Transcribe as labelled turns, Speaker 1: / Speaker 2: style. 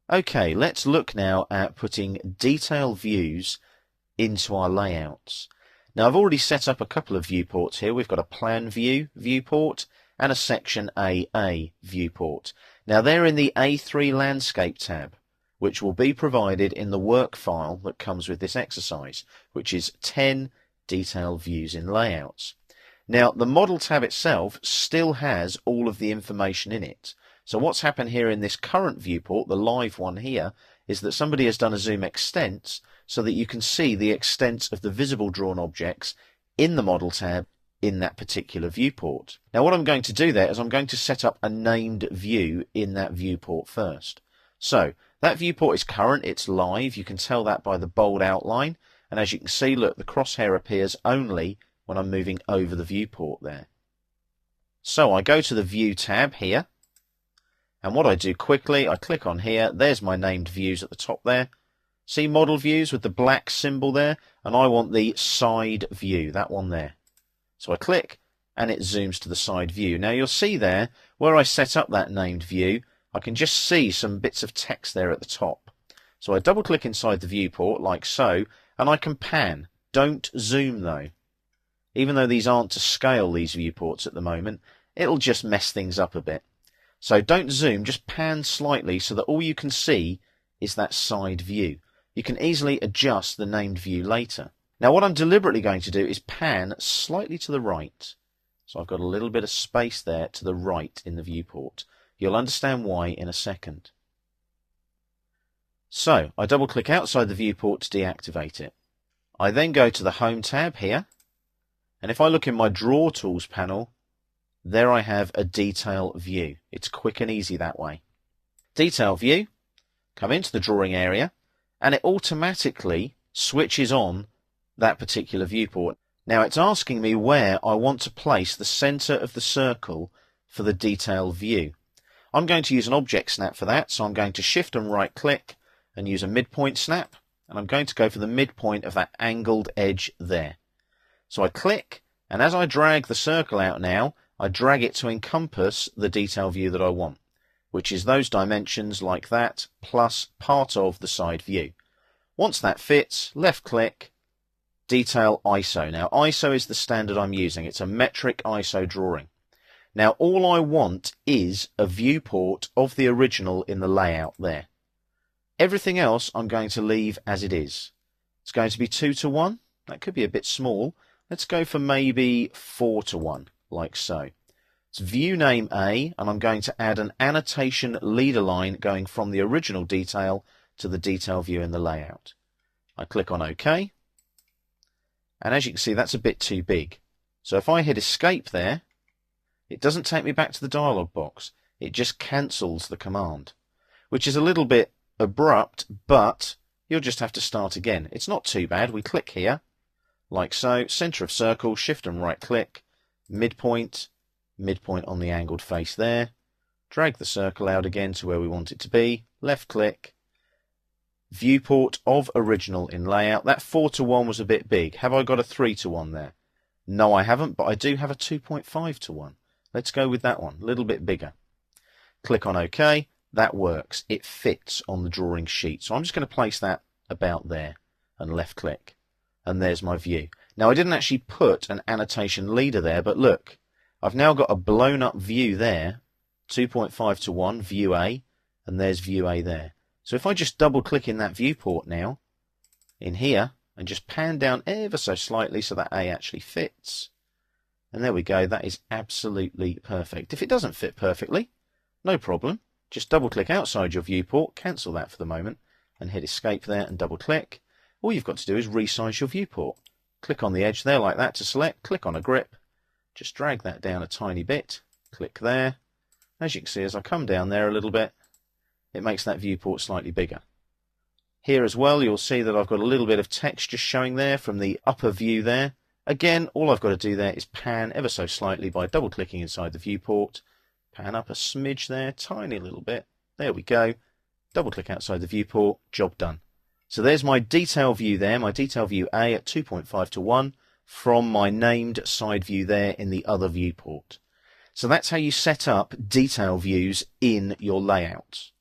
Speaker 1: Okay, let's look now at putting detail views into our layouts. Now I've already set up a couple of viewports here. We've got a plan view viewport and a section AA viewport. Now they're in the A3 landscape tab, which will be provided in the work file that comes with this exercise, which is 10 detail views in layouts. Now the model tab itself still has all of the information in it. So what's happened here in this current viewport, the live one here, is that somebody has done a zoom extent so that you can see the extent of the visible drawn objects in the model tab in that particular viewport. Now what I'm going to do there is I'm going to set up a named view in that viewport first. So that viewport is current, it's live, you can tell that by the bold outline, and as you can see, look, the crosshair appears only when I'm moving over the viewport there. So I go to the View tab here, and what I do quickly, I click on here, there's my named views at the top there. See model views with the black symbol there, and I want the side view, that one there. So I click, and it zooms to the side view. Now you'll see there, where I set up that named view, I can just see some bits of text there at the top. So I double click inside the viewport, like so, and I can pan. Don't zoom though. Even though these aren't to scale, these viewports at the moment, it'll just mess things up a bit. So don't zoom, just pan slightly so that all you can see is that side view. You can easily adjust the named view later. Now what I'm deliberately going to do is pan slightly to the right. So I've got a little bit of space there to the right in the viewport. You'll understand why in a second. So I double click outside the viewport to deactivate it. I then go to the Home tab here, and if I look in my Draw Tools panel, there I have a detail view. It's quick and easy that way. Detail view, come into the drawing area, and it automatically switches on that particular viewport. Now it's asking me where I want to place the center of the circle for the detail view. I'm going to use an object snap for that, so I'm going to shift and right click and use a midpoint snap, and I'm going to go for the midpoint of that angled edge there. So I click, and as I drag the circle out now, I drag it to encompass the detail view that I want, which is those dimensions like that, plus part of the side view. Once that fits, left click, Detail ISO. Now ISO is the standard I'm using. It's a metric ISO drawing. Now all I want is a viewport of the original in the layout there. Everything else I'm going to leave as it is. It's going to be 2:1. That could be a bit small. Let's go for maybe 4:1, like so. It's view name A, and I'm going to add an annotation leader line going from the original detail to the detail view in the layout. I click on OK, and as you can see, that's a bit too big. So if I hit escape there, it doesn't take me back to the dialog box. It just cancels the command, which is a little bit abrupt, but you'll just have to start again. It's not too bad. We click here, like so, center of circle, shift and right click, midpoint, midpoint on the angled face there, drag the circle out again to where we want it to be, left click, viewport of original in layout. That 4:1 was a bit big. Have I got a 3:1 there? No, I haven't, but I do have a 2.5:1. Let's go with that one, a little bit bigger. Click on OK. That works. It fits on the drawing sheet. So I'm just going to place that about there and left click. And there's my view. Now I didn't actually put an annotation leader there, but look, I've now got a blown up view there, 2.5:1, view A, and there's view A there. So if I just double click in that viewport now, in here, and just pan down ever so slightly so that A actually fits, and there we go, that is absolutely perfect. If it doesn't fit perfectly, no problem. Just double click outside your viewport, cancel that for the moment, and hit escape there and double click. All you've got to do is resize your viewport. Click on the edge there like that to select, click on a grip, just drag that down a tiny bit, click there. As you can see, as I come down there a little bit, it makes that viewport slightly bigger. Here as well, you'll see that I've got a little bit of text just showing there from the upper view there. Again, all I've got to do there is pan ever so slightly by double clicking inside the viewport. Pan up a smidge there, tiny little bit. There we go. Double click outside the viewport, job done. So there's my detail view there, my detail view A at 2.5:1 from my named side view there in the other viewport. So that's how you set up detail views in your layouts.